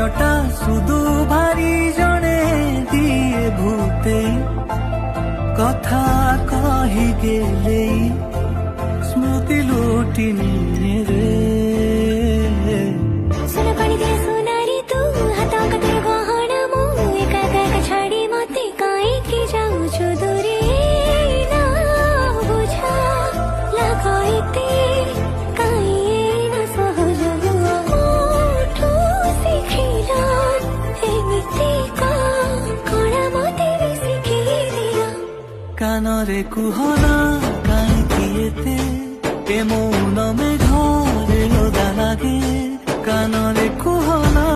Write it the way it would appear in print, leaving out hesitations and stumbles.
ସମୟଟା ସୁଦୁ ଭାରି ଜଣେ ଦିଏ ଭୂତେଇ କଥା କହିଗେଲେଇ ସ୍ମୃତି ଲୁଟି ନିଏ ରେ सुन पानी दे सुनारी तू हाथ कतर गहना मु एका एका छाड़ी मते काई की जाऊछु दूरे ना बुझा लगाइते काई ना सहज मोठो सिखिला एमिति का कोणा मते भी सिखी दिया कानरे कुहना काई किएते ए मौन में घरे लोदा लागे